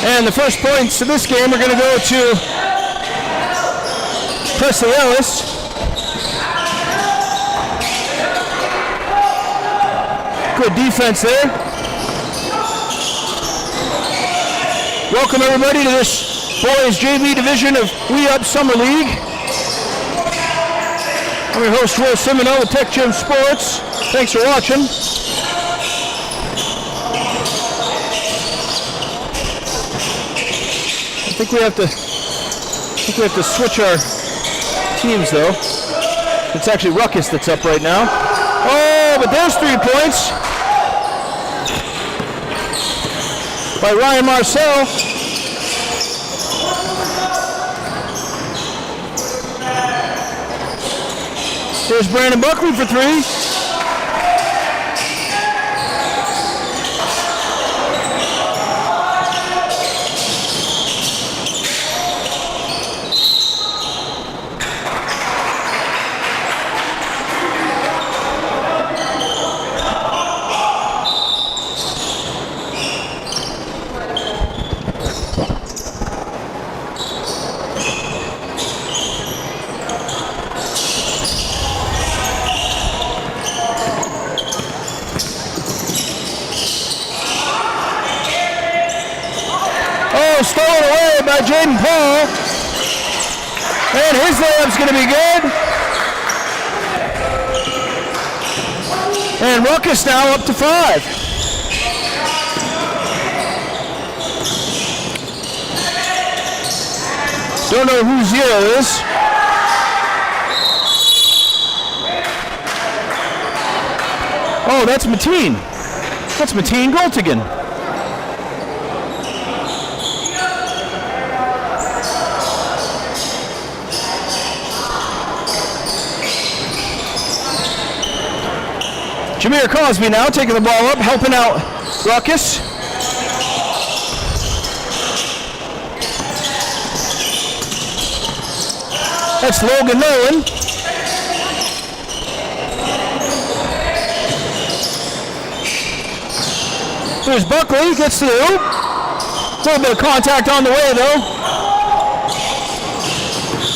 And the first points of this game are going to go to Presley Ellis. Good defense there. Welcome everybody to this boys JV division of We Up Summer League. I'm your host Will Simoneau with TecGym Sports. Thanks for watching. I think we have to switch our teams though. It's actually Rukus that's up right now. Oh, but there's 3 points by Ryan Marcel. There's Brandon Buckley for 3. Stolen away by Jaden Paul. And his layup's going to be good. And Rukus now up to 5. Don't know who 0 is. Oh, that's Mateen. That's Mateen Goltigan. Jameer Cosby now taking the ball up, helping out Rukus. That's Logan Nolan. Here's Buckley, gets to the hoop. A little bit of contact on the way though.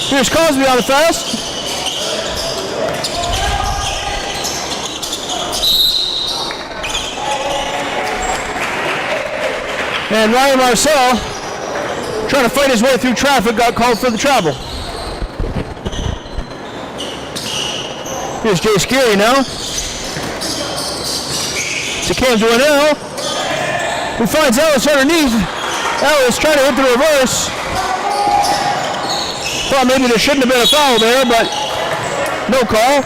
Here's Cosby on the fast. And Ryan Marcel, trying to fight his way through traffic, got called for the travel. Here's Jay Scary now. To Cam Duanel, who finds Ellis underneath. Ellis trying to hit the reverse. Thought maybe there shouldn't have been a foul there, but no call.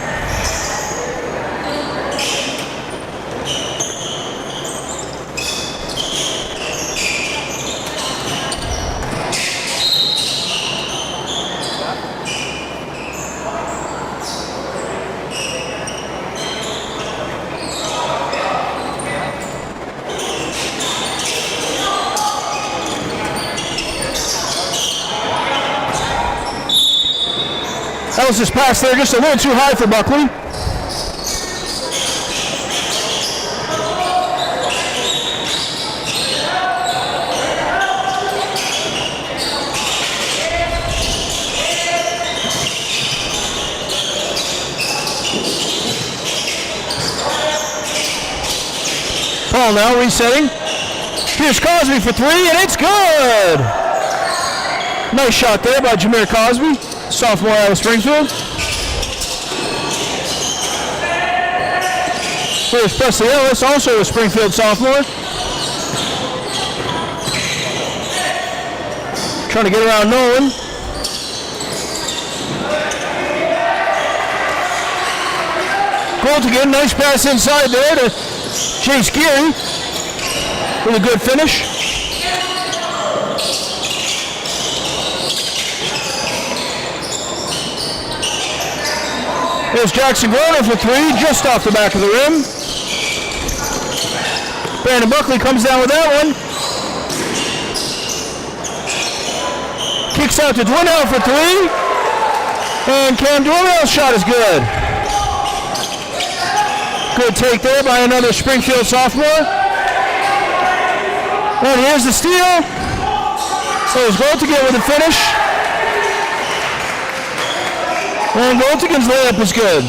Ellis' pass there just a little too high for Buckley. Paul now resetting. Here's Cosby for 3, and it's good! Nice shot there by Jameer Cosby. Sophomore out of Springfield. Here's Presley Ellis, also a Springfield sophomore. Trying to get around Nolan. Goltigan, nice pass inside there to Chase Geary with a good finish. There's Jackson Groner for 3, just off the back of the rim. Brandon Buckley comes down with that one. Kicks out to Dwinell for 3. And Cam Dwinell's shot is good. Good take there by another Springfield sophomore. And here's the steal. There's Goltigan with the finish. And Goltigan's layup is good.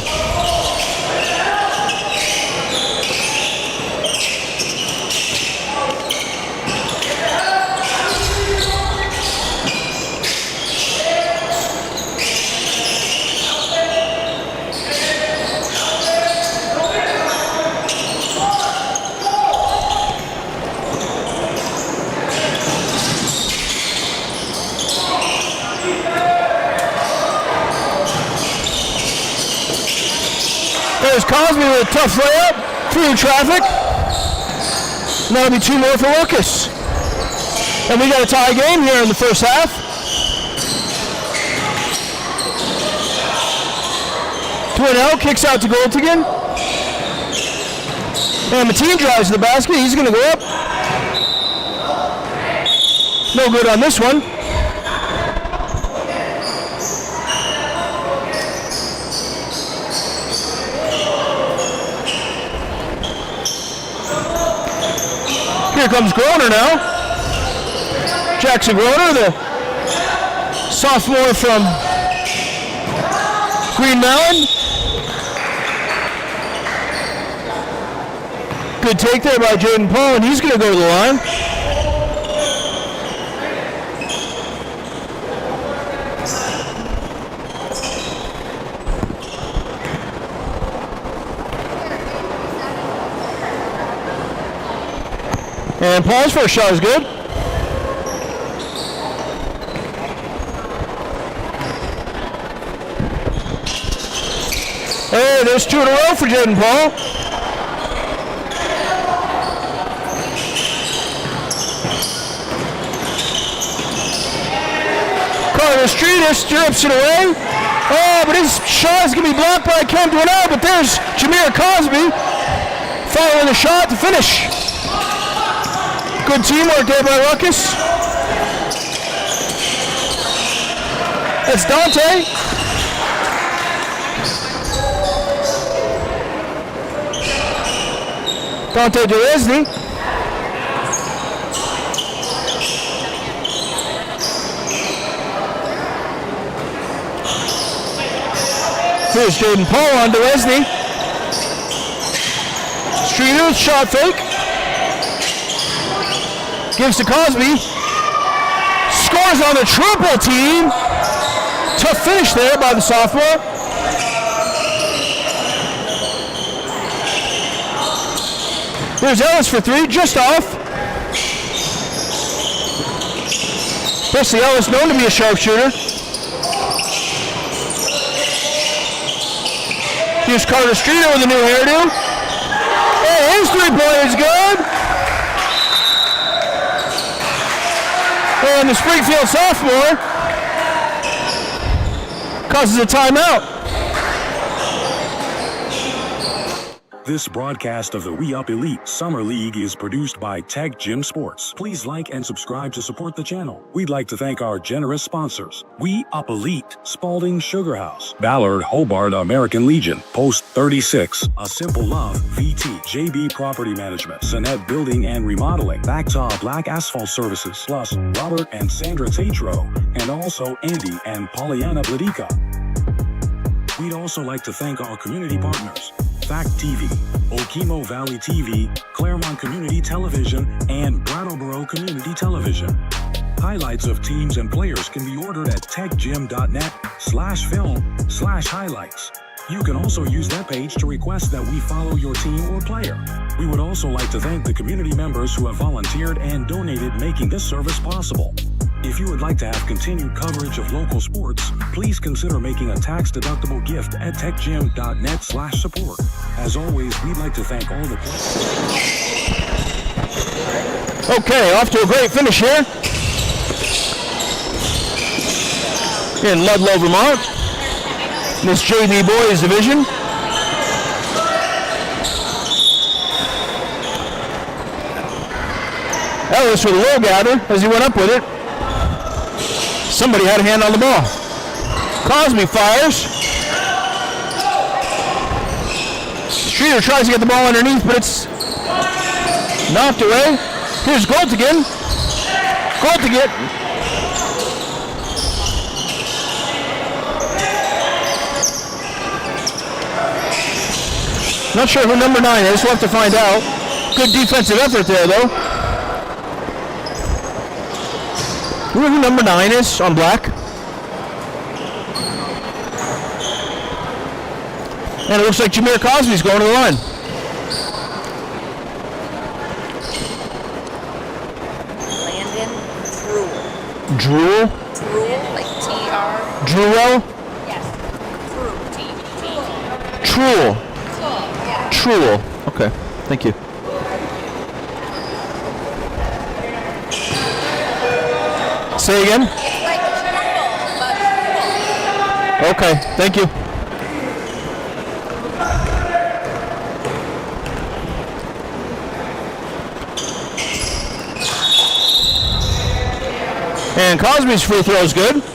There's Cosby with a tough layup through traffic. And that'll be 2 more for Rukus. And we got a tie game here in the first half. Twinell kicks out to Goltigan. And Mateen drives to the basket. He's going to go up. No good on this one. Here comes Groner now. Jackson Groner, the sophomore from Green Mountain. Good take there by Jaden Paul, and he's going to go to the line. And Paul's first shot is good. Hey, there's 2 in a row for Jaden Paul. Carter Streeter strips it away. Oh, but his shot is going to be blocked by Kent Dwinell, but there's Jameer Cosby following the shot to finish. Good teamwork there by Rukus. That's Dante. Dante DeResney. Here's Jaden Paul on DeResney. Streeter, shot fake. Gives to Cosby. Scores on the triple team. Tough finish there by the sophomore. There's Ellis for 3, just off. Presley Ellis, known to be a sharpshooter. Here's Carter Streeter with a new hairdo. Hey, his 3-pointer is good. And the Springfield sophomore causes a timeout. This broadcast of the We Up Elite Summer League is produced by TecGym Sports. Please like and subscribe to support the channel. We'd like to thank our generous sponsors: We Up Elite, Spalding Sugar House, Ballard Hobart American Legion, Post 36, A Simple Love, VT, JB Property Management, Sonnet Building and Remodeling, Backtop Black Asphalt Services, plus Robert and Sandra TATRO, and also Andy and Pollyanna BLADYKA. We'd also like to thank our community partners: Fact TV, Okemo Valley TV, Claremont Community Television, and Brattleboro Community Television. Highlights of teams and players can be ordered at techgym.net/film/highlights. You can also use that page to request that we follow your team or player. We would also like to thank the community members who have volunteered and donated, making this service possible. If you would like to have continued coverage of local sports, please consider making a tax-deductible gift at techgym.net/support. As always, we'd like to thank all the players. Okay, off to a great finish here in Ludlow, Vermont. This JV boys division. Ellis with a low gather as he went up with it. Somebody had a hand on the ball. Cosby fires. Streeter tries to get the ball underneath, but it's knocked away. Here's Goltigan. Goltigan Not sure who number 9 is. We'll have to find out. Good defensive effort there, though. You know who number 9 is on black? And it looks like Jameer Cosby's going to the line. Landon Drool. Drool? Drool, like T-R. Drool? Yes. Drool, T-T. Trool. Yeah. Trool. Okay, thank you. Say again? It's like Drool, but Drool. Okay, thank you. And Cosby's free throw is good. What's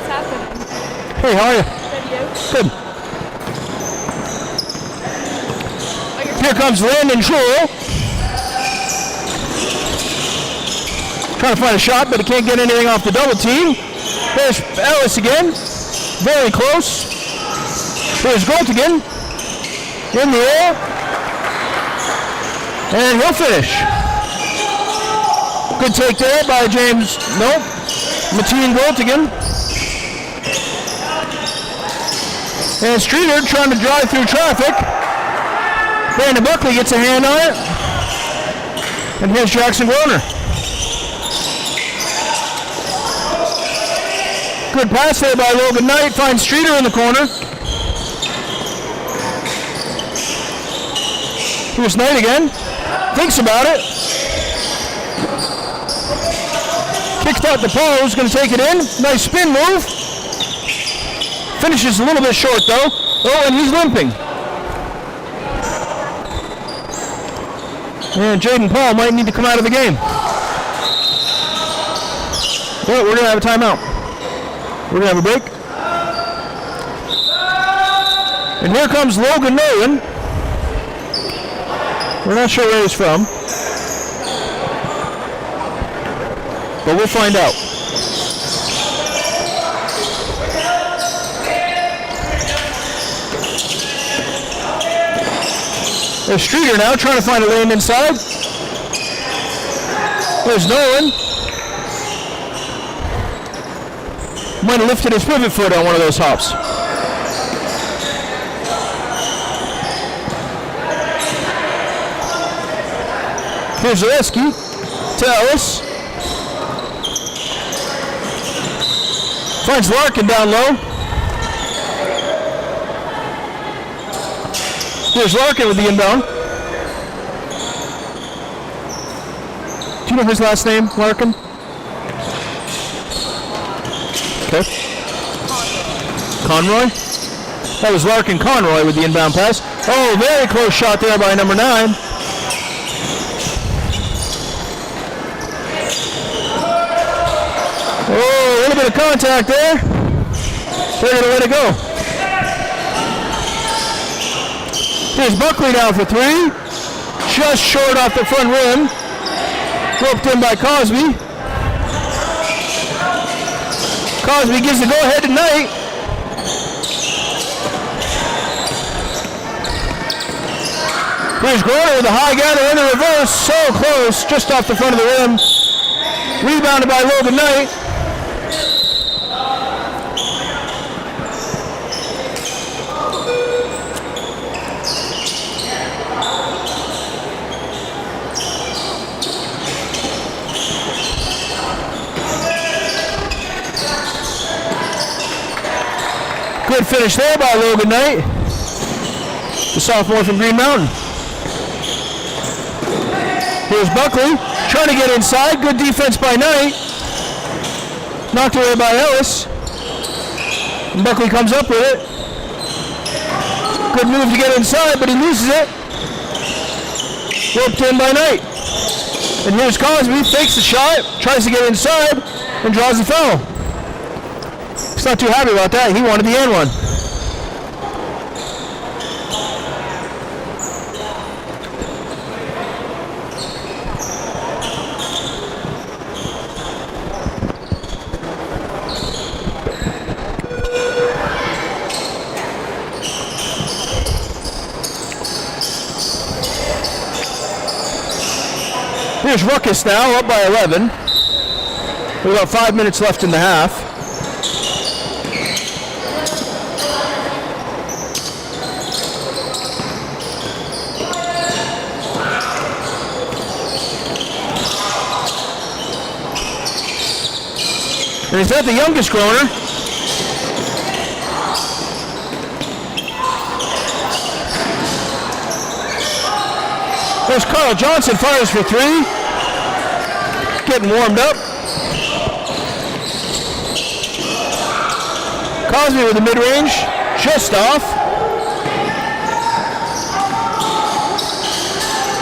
happening? Hey, how are you? Good. Here comes Landon Trool. Trying to find a shot, but he can't get anything off the double team. There's Ellis again. Very close. Here's Gold again. In the air. And he'll finish. Good take there by James. Nope. Mateen Goltigan. And Streeter trying to drive through traffic. Brandon Buckley gets a hand on it. And here's Jackson Groner. Good pass there by Logan Knight. Finds Streeter in the corner. Here's Knight again. Thinks about it. Kicks out the pose. Going to take it in. Nice spin move. Finishes a little bit short though. Oh, and he's limping. And Jaden Paul might need to come out of the game. Well, we're going to have a timeout. We're going to have a break. And here comes Logan Nolan. We're not sure where he's from, but we'll find out. There's Streeter now trying to find a lane inside. There's Nolan. Might have lifted his pivot foot on one of those hops. Here's Zaleski to Ellis. Finds Larkin down low. Here's Larkin with the inbound. Do you know his last name, Larkin? Okay. Conroy? That was Larkin Conroy with the inbound pass. Oh, very close shot there by number 9. Oh, a little bit of contact there. They're going to let it go. Here's Buckley now for 3. Just short off the front rim. Roped in by Cosby. Cosby gives the go-ahead to Knight. Here's Groner with a high gather in the reverse. So close, just off the front of the rim. Rebounded by Logan Knight. Good finish there by Logan Knight, the sophomore from Green Mountain. Here's Buckley trying to get inside. Good defense by Knight. Knocked away by Ellis. And Buckley comes up with it. Good move to get inside, but he loses it. Roped in by Knight. And here's Cosby, fakes the shot, tries to get inside, and draws the foul. He's not too happy about that. He wanted the and one. Here's Rukus now, up by 11. With about 5 minutes left in the half. And he's not the youngest groaner. There's Carl Johnson, fires for 3. Getting warmed up. Cosby with the mid-range, just off.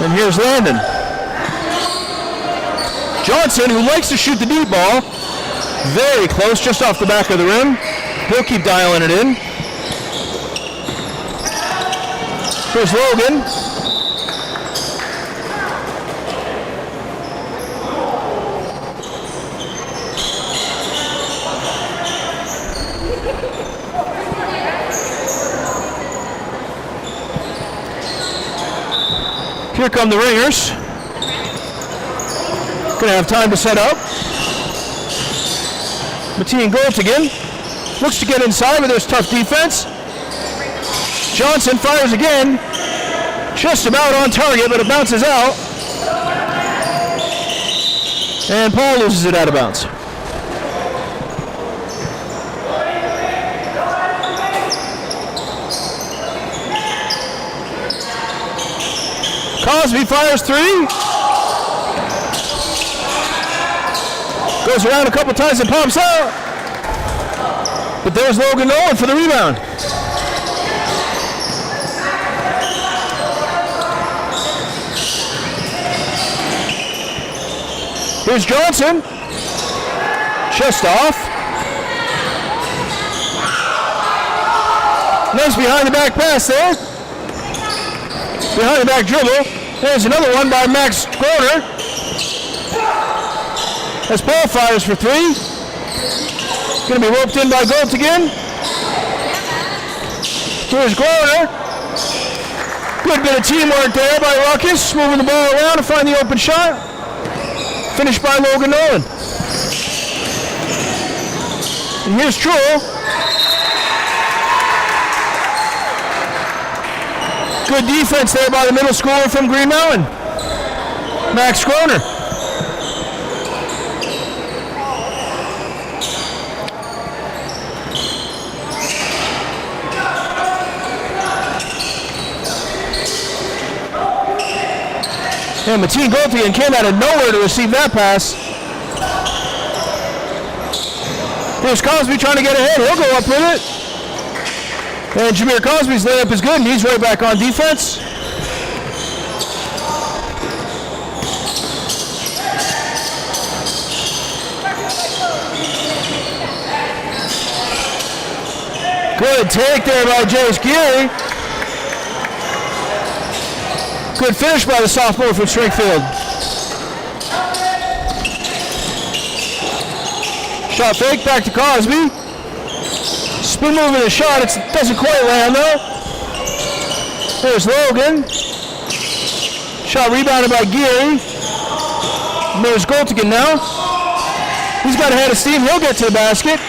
And here's Landon. Johnson, who likes to shoot the deep ball, very close, just off the back of the rim. He'll keep dialing it in. Here's Logan. Here come the ringers. Gonna have time to set up. Mateen Golt again. Looks to get inside, but there's tough defense. Johnson fires again. Just about on target, but it bounces out. And Paul loses it out of bounds. Cosby fires 3. Goes around a couple times and pops out. But there's Logan Nolan for the rebound. Here's Johnson. Just off. Nice behind the back pass there. Behind the back dribble. There's another one by Max Groner. As Paul fires for 3. Going to be roped in by Golt again. Here's Groner. Good bit of teamwork there by Rukus. Moving the ball around to find the open shot. Finished by Logan Nolan. And here's True. Good defense there by the middle schooler from Green Mountain, Max Groner. And Mateen Goltian came out of nowhere to receive that pass. Here's Cosby trying to get ahead. He'll go up with it. And Jameer Cosby's layup is good, and he's right back on defense. Good take there by Jace Geary. Good finish by the sophomore from Springfield. Shot fake, back to Cosby. Spin move in the shot, it doesn't quite land though. There's Logan. Shot rebounded by Geary. And there's Goltigan now. He's got ahead of steam, he'll get to the basket.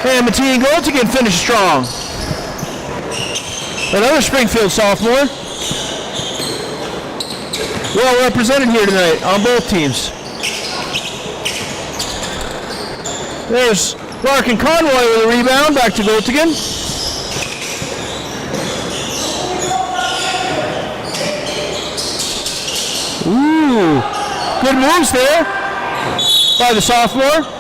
And Mateen Goltigan finished strong. Another Springfield sophomore. Well represented here tonight on both teams. There's Larkin Conroy with a rebound, back to Goltigan. Ooh, good moves there by the sophomore.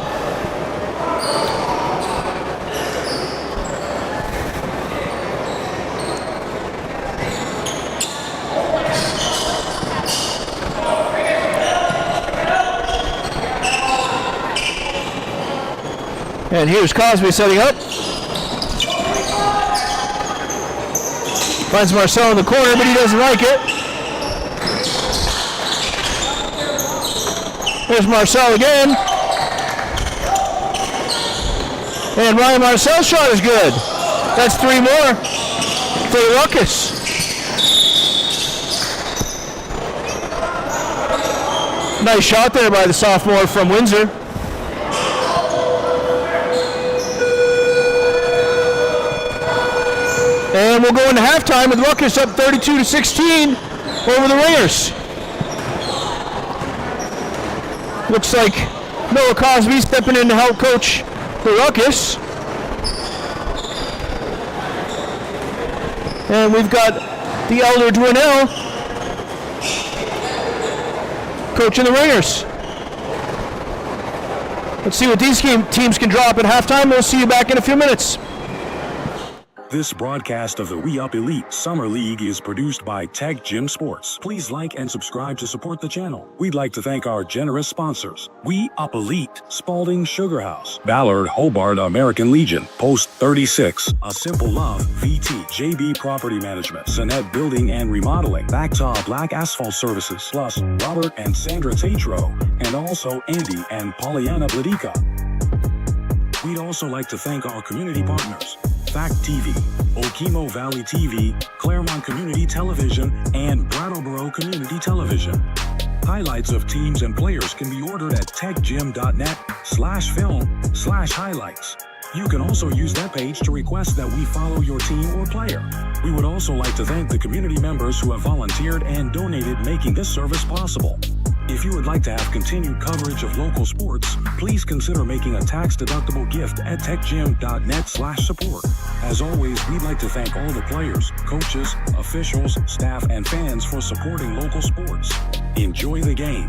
And here's Cosby setting up. Finds Marcel in the corner, but he doesn't like it. There's Marcel again. And Ryan Marcel's shot is good. That's 3 more for the Rukus. Nice shot there by the sophomore from Windsor. And we'll go into halftime with Rukus up 32-16 over the Ringers. Looks like Noah Cosby stepping in to help coach the Rukus. And we've got the elder Dwinell coaching the Ringers. Let's see what these teams can drop at halftime. We'll see you back in a few minutes. This broadcast of the We Up Elite Summer League is produced by TecGym Sports. Please like and subscribe to support the channel. We'd like to thank our generous sponsors: We Up Elite, Spalding Sugar House, Ballard Hobart American Legion, Post 36, A Simple Love, VT, JB Property Management, Sonnet Building and Remodeling, Backtop Black Asphalt Services, plus Robert and Sandra TATRO, and also Andy and Pollyanna BLADYKA. We'd also like to thank our community partners: Fact TV, Okemo Valley TV, Claremont Community Television, and Brattleboro Community Television. Highlights of teams and players can be ordered at techgym.net/film/highlights. You can also use that page to request that we follow your team or player. We would also like to thank the community members who have volunteered and donated, making this service possible. If you would like to have continued coverage of local sports, please consider making a tax-deductible gift at techgym.net/support. As always, we'd like to thank all the players, coaches, officials, staff, and fans for supporting local sports. Enjoy the game.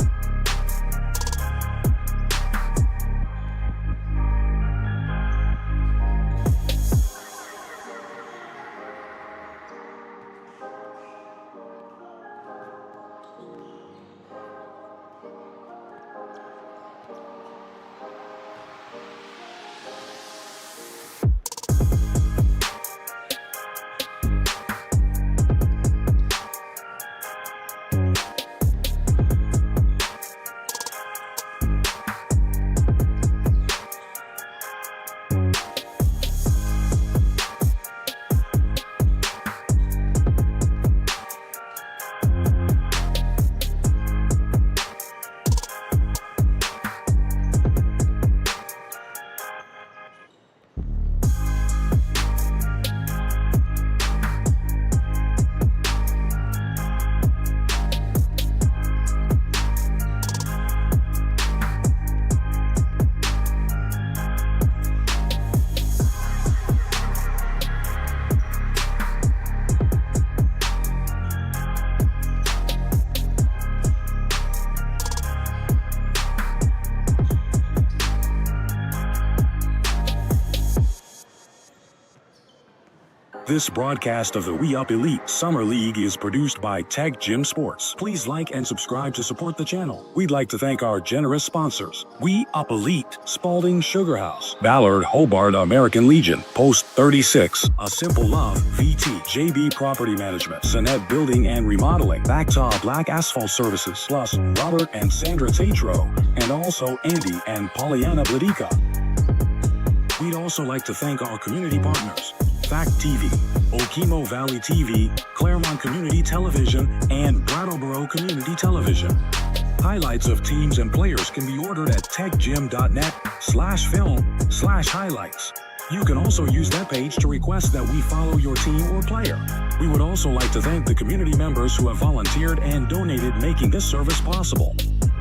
This broadcast of the We Up Elite Summer League is produced by TecGym Sports. Please like and subscribe to support the channel. We'd like to thank our generous sponsors: We Up Elite, Spalding Sugar House, Ballard Hobart American Legion, Post 36, A Simple Love, VT, JB Property Management, Sonnet Building and Remodeling, Backtop Black Asphalt Services, plus Robert and Sandra TATRO, and also Andy and Pollyanna BLADYKA. We'd also like to thank our community partners: Fact TV, Okemo Valley TV, Claremont Community Television, and Brattleboro Community Television. Highlights of teams and players can be ordered at techgym.net/film/highlights. You can also use that page to request that we follow your team or player. We would also like to thank the community members who have volunteered and donated, making this service possible.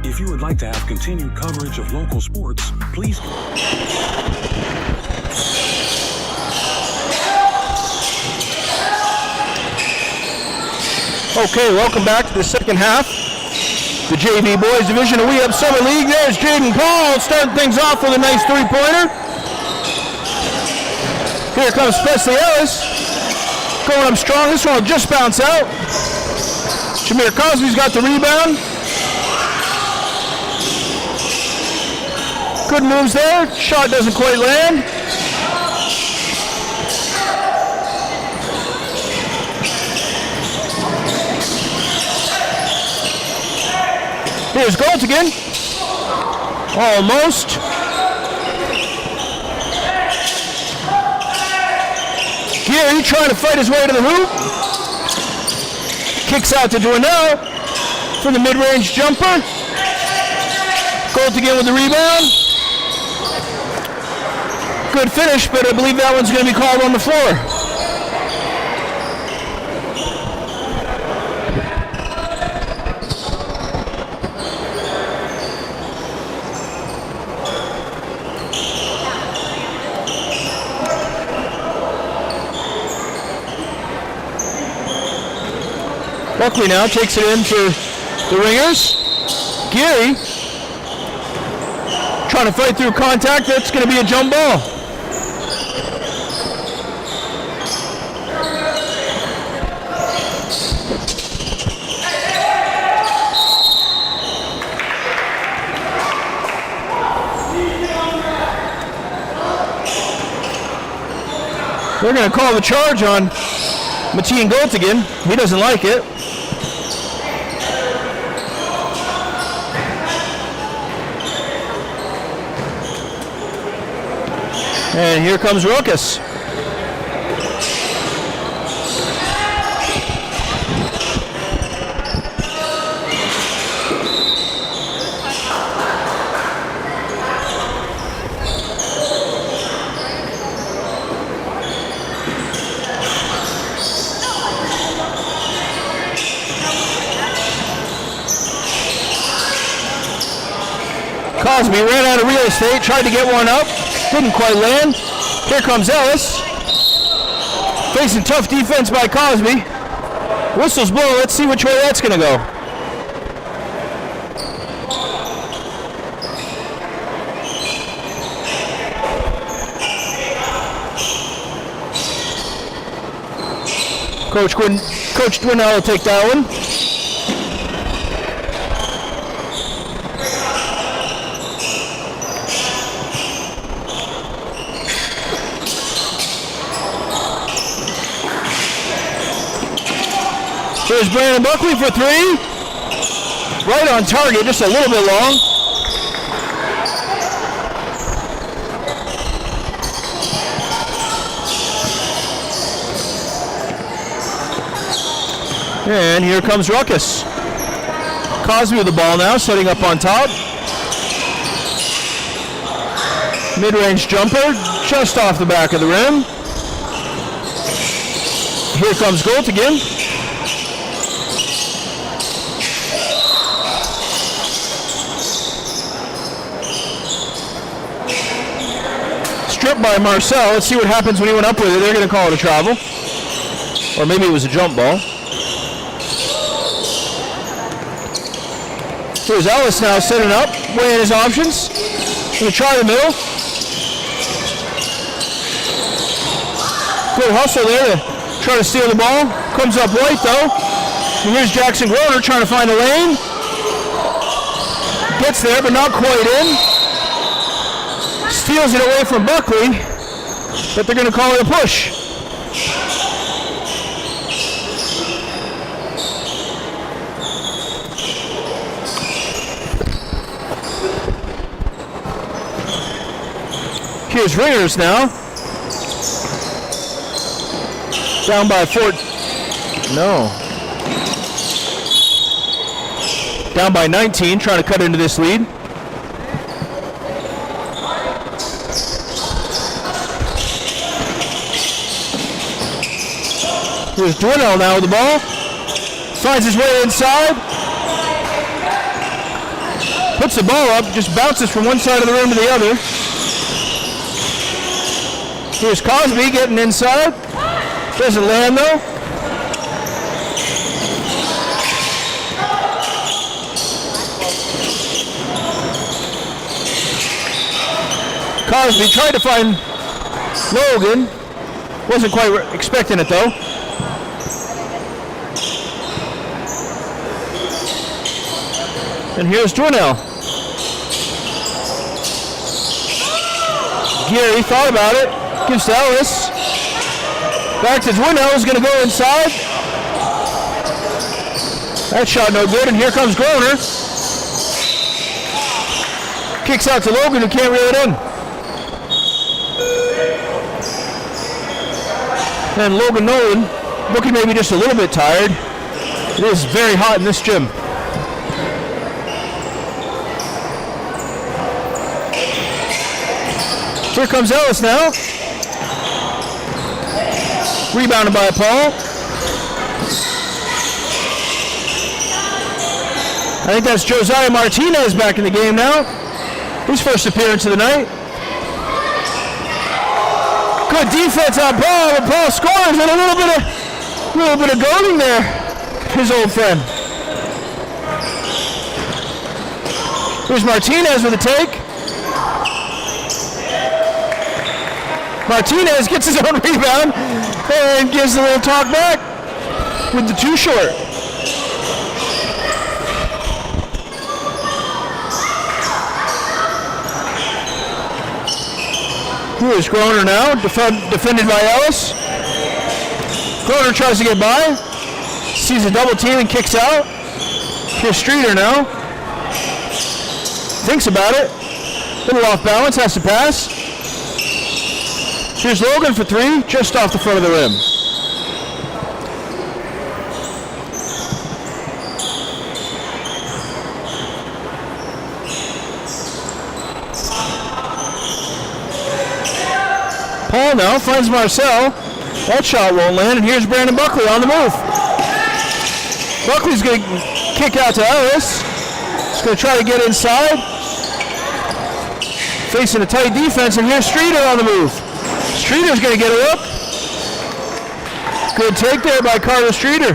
If you would like to have continued coverage of local sports, please... Okay, welcome back to the second half. The JV Boys Division of We Up Summer League. There's Jaden Paul starting things off with a nice three-pointer. Here comes Presley Ellis. Going up strong. This one will just bounce out. Jameer Cosby's got the rebound. Good moves there. Shot doesn't quite land. Here's Galt again. Almost. Geary trying to fight his way to the hoop. Kicks out to Dwinell for the mid-range jumper. Gold again with the rebound. Good finish, but I believe that one's going to be called on the floor. Buckley now takes it in for the Ringers. Geary trying to fight through contact. That's going to be a jump ball. They're going to call the charge on Mateen Goltigan. He doesn't like it. And here comes Rukus. Cosby ran out of real estate, tried to get one up, didn't quite land. Here comes Ellis, facing tough defense by Cosby. Whistle's blowing, let's see which way that's going to go. Coach Dwinell will take that one. Here's Brandon Buckley for three. Right on target, just a little bit long. And here comes Rukus. Cosby with the ball now, setting up on top. Mid-range jumper, just off the back of the rim. Here comes Gold again. Stripped by Marcel. Let's see what happens when he went up with it. They're going to call it a travel. Or maybe it was a jump ball. Here's Ellis now setting up, weighing his options. Going to try the middle. Good hustle there to try to steal the ball. Comes up white though. And here's Jackson Groner trying to find a lane. Gets there, but not quite in. Steals it away from Buckley, but they're going to call it a push. Here's Ringers now. Down by down by 19, trying to cut into this lead. Here's Dwinell now with the ball. Finds his way inside. Puts the ball up, just bounces from one side of the room to the other. Here's Cosby getting inside. Doesn't land though. Cosby tried to find Logan. Wasn't quite expecting it though. And here's Dwinell. Geary thought about it. Gives to Ellis. Back to Dwinell, who's going to go inside. That shot no good, and here comes Groner. Kicks out to Logan, who can't reel it in. And Logan Nolan, looking maybe just a little bit tired. It is very hot in this gym. Here comes Ellis now. Rebounded by Paul. I think that's Josiah Martinez back in the game now. His first appearance of the night. Good defense on Paul, but Paul scores and a little bit of goaling there. His old friend. Here's Martinez with a take. Martinez gets his own rebound and gives a little talk back with the too short. Here's Groner now, defended by Ellis. Groner tries to get by, sees a double team and kicks out. Here's Streeter now. Thinks about it. Little off balance, has to pass. Here's Logan for three, just off the front of the rim. Paul now finds Marcel. That shot won't land, and here's Brandon Buckley on the move. Buckley's going to kick out to Ellis. He's going to try to get inside. Facing a tight defense, and here's Streeter on the move. Streeter's going to get her up. Good take there by Carter Streeter.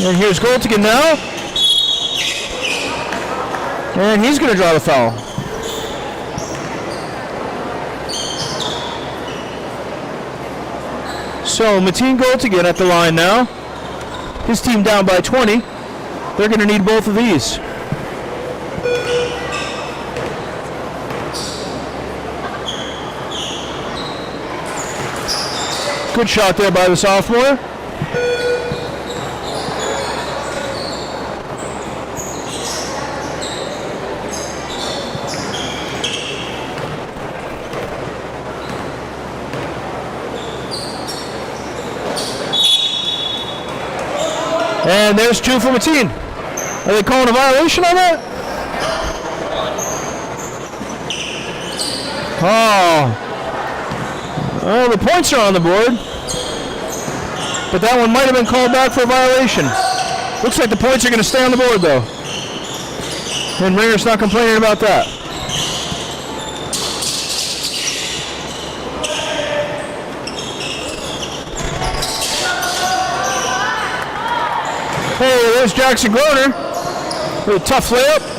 And here's Goltigan now. And he's going to draw the foul. So Mateen Goltigan at the line now. His team down by 20. They're going to need both of these. Good shot there by the sophomore. And there's two for Mateen. Are they calling a violation on that? Oh, the points are on the board. But that one might have been called back for a violation. Looks like the points are going to stay on the board, though. And Ringer's not complaining about that. Hey, there's Jackson Groner. With a tough layup.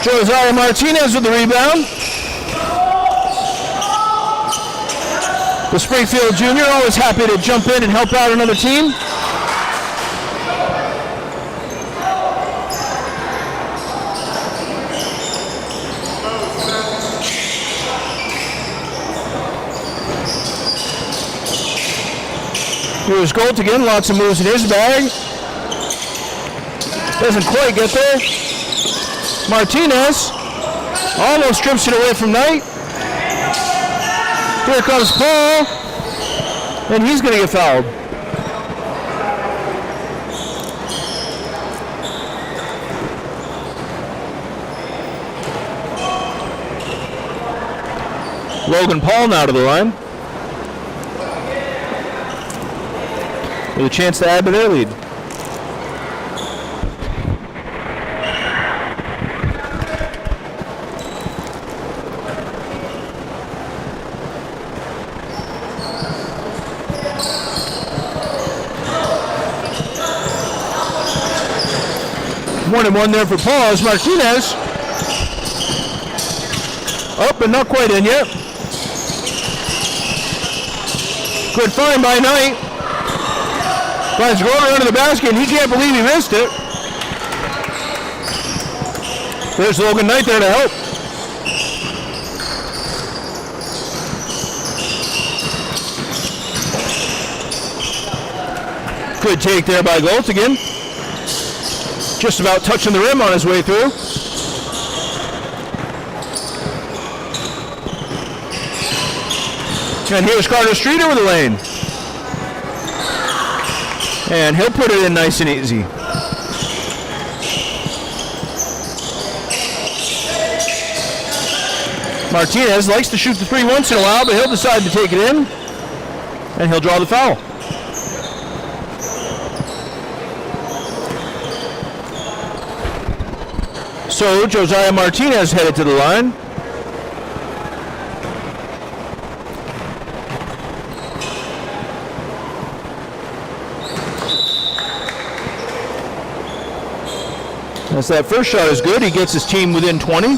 Josiah Martinez with the rebound. The Springfield junior always happy to jump in and help out another team. Here's Goltigan, lots of moves in his bag. Doesn't quite get there. Martinez almost strips it away from Knight. Here comes Paul, and he's going to get fouled. Logan Paul now to the line, with a chance to add to their lead. One and one there for Paul as Martinez. Up and not quite in yet. Good find by Knight. Finds Groner under the basket and he can't believe he missed it. There's Logan Knight there to help. Good take there by Golt again. Just about touching the rim on his way through. And here's Carter Streeter with the lane. And he'll put it in nice and easy. Martinez likes to shoot the three once in a while, but he'll decide to take it in. And he'll draw the foul. So Josiah Martinez headed to the line. As that first shot is good, he gets his team within 20.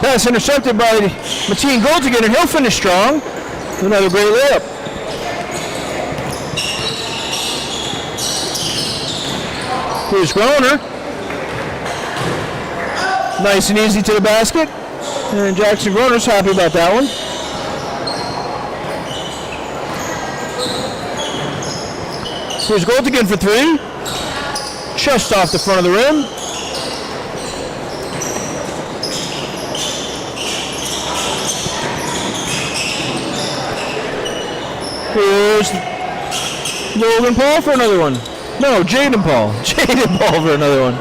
Pass intercepted by Mateen Goldigan, and he'll finish strong. Another great layup. Here's Groner. Nice and easy to the basket. And Jackson Groner's happy about that one. Here's Goldigan for three. Just off the front of the rim. Here's Logan Paul for another one. No, Jaden Paul. Jaden Paul for another one.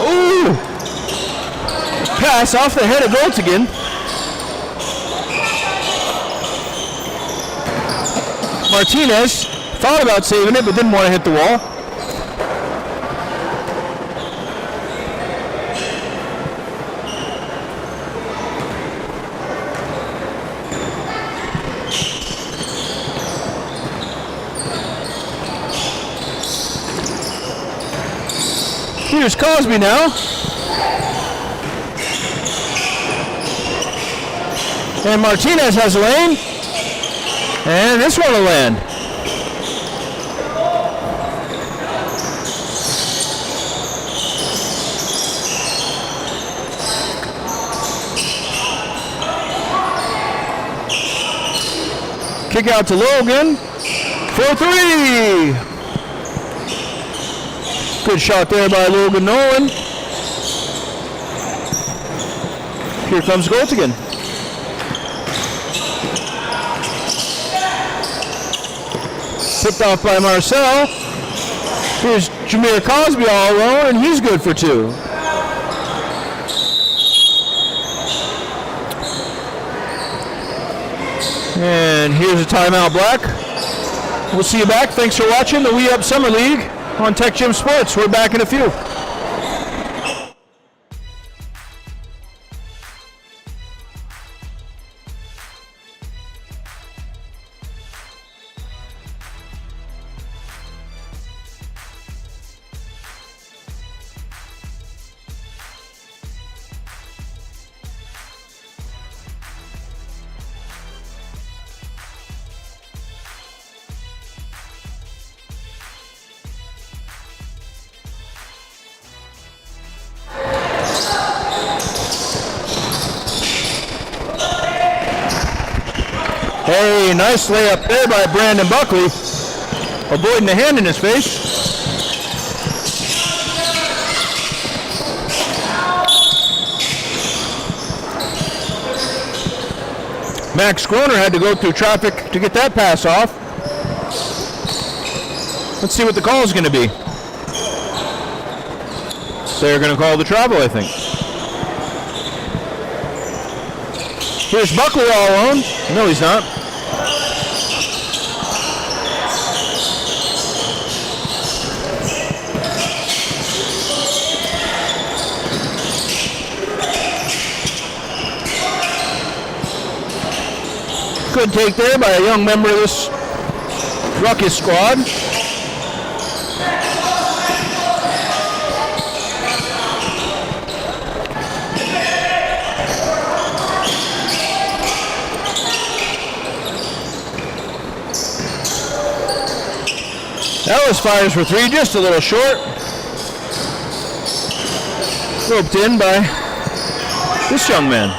Ooh! Pass off the head of Goldigan. Martinez thought about saving it, but didn't want to hit the wall. Here's Cosby now. And Martinez has a lane. And this one will land. Kick out to Logan for three. Good shot there by Logan Nolan. Here comes Goldigan. Picked off by Marcel. Here's Jameer Cosby all alone, and he's good for two. And here's a timeout, Black. We'll see you back. Thanks for watching the We Up Summer League on TecGym Sports. We're back in a few. Hey, nice layup there by Brandon Buckley, avoiding the hand in his face. Max Groner had to go through traffic to get that pass off. Let's see what the call is going to be. They're going to call the travel, I think. Here's Buckley all alone. No, he's not. Good take there by a young member of this Rukus squad. Ellis fires for three, just a little short. Roped in by this young man.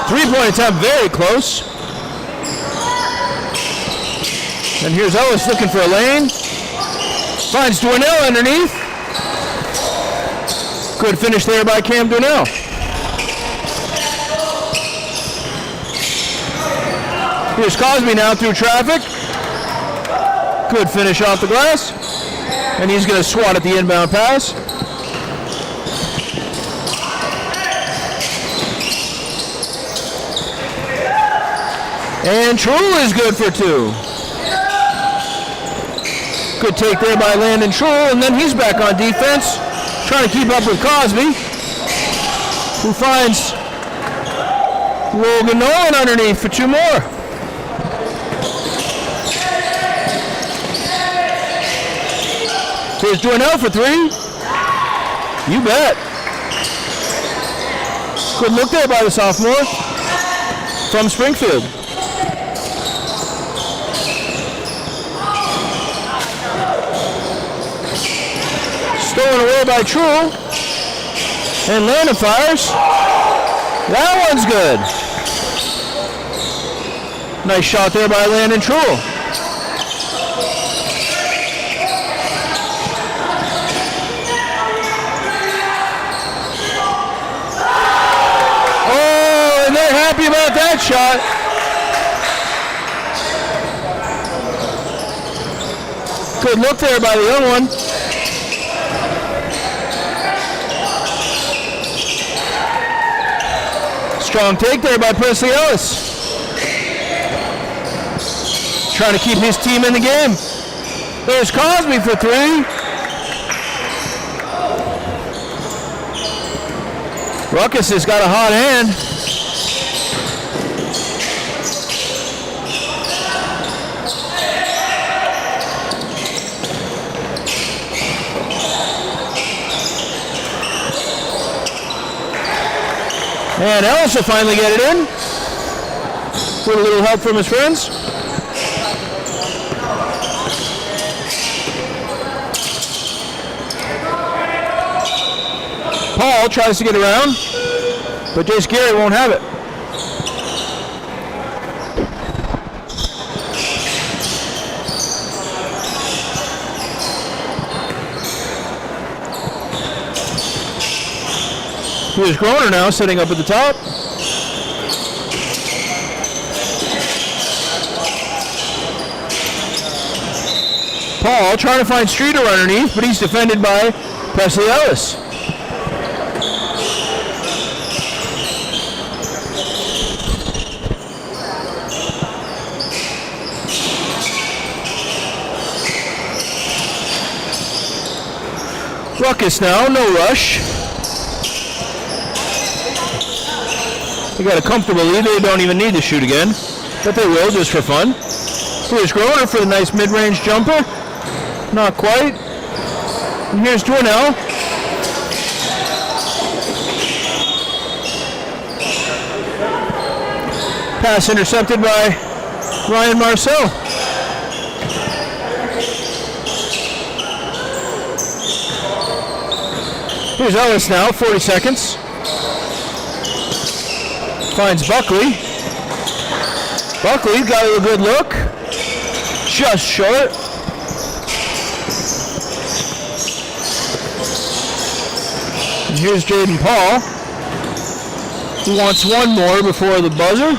Three-point attempt, very close. And here's Ellis looking for a lane. Finds Dwinell underneath. Good finish there by Cam Dwinell. Here's Cosby now through traffic. Good finish off the glass. And he's going to swat at the inbound pass. And Truhl is good for two. Good take there by Landon Truhl, and then he's back on defense, trying to keep up with Cosby, who finds Logan Nolan underneath for two more. Here's Dwinell for three. You bet. Good look there by the sophomore from Springfield. Stolen away by Truhl. And Landon fires. That one's good. Nice shot there by Landon Truhl. Oh, and they're happy about that shot. Good look there by the young one. Strong take there by Presley Ellis. Trying to keep his team in the game. There's Cosby for three. Rukus has got a hot hand. And Ellis will finally get it in. With a little help from his friends. Paul tries to get around, but Jace Gary won't have it. Here's Groner now sitting up at the top. Paul trying to find Streeter underneath, but he's defended by Presley Ellis. Rukus now, no rush. They got a comfortable lead. They don't even need to shoot again, but they will just for fun. Here's Groner for the nice mid-range jumper. Not quite. And here's Dwinell. Pass intercepted by Ryan Marcel. Here's Ellis now, 40 seconds. Finds Buckley. Buckley got a good look. Just short. And here's Jaden Paul. He wants one more before the buzzer.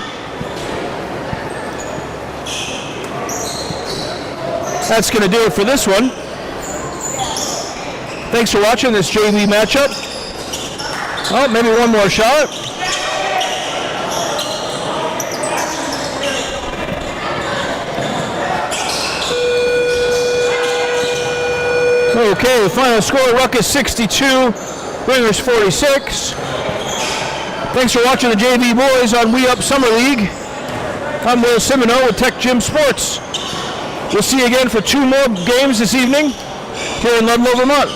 That's going to do it for this one. Thanks for watching this JV matchup. Oh, maybe one more shot. Okay, the final score, Rukus 62, Ringers 46. Thanks for watching the JV Boys on We Up Summer League. I'm Will Simoneau with TecGym Sports. We'll see you again for two more games this evening here in Ludlow, Vermont.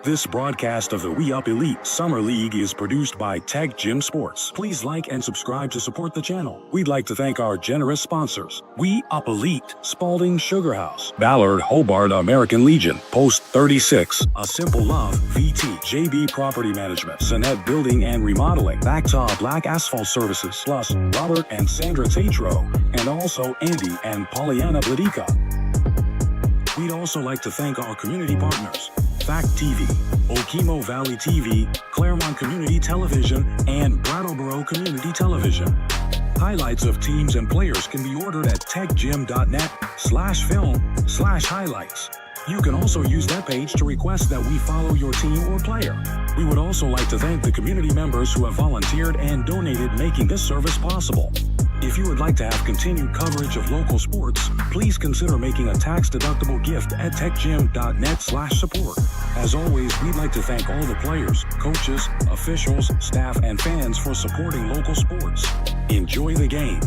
This broadcast of the We Up Elite Summer League is produced by TecGym Sports. Please like and subscribe to support the channel. We'd like to thank our generous sponsors: We Up Elite, Spalding Sugar House, Ballard Hobart American Legion, Post 36, A Simple Love, VT, JB Property Management, Sonnet Building and Remodeling, Backtop Black Asphalt Services, plus Robert and Sandra TATRO, and also Andy and Pollyanna BLADYKA. We'd also like to thank our community partners: Fact TV, Okemo Valley TV, Claremont Community Television, and Brattleboro Community Television. Highlights of teams and players can be ordered at techgym.net/film/highlights. You can also use that page to request that we follow your team or player. We would also like to thank the community members who have volunteered and donated, making this service possible. If you would like to have continued coverage of local sports, please consider making a tax-deductible gift at techgym.net/support. As always, we'd like to thank all the players, coaches, officials, staff, and fans for supporting local sports. Enjoy the game.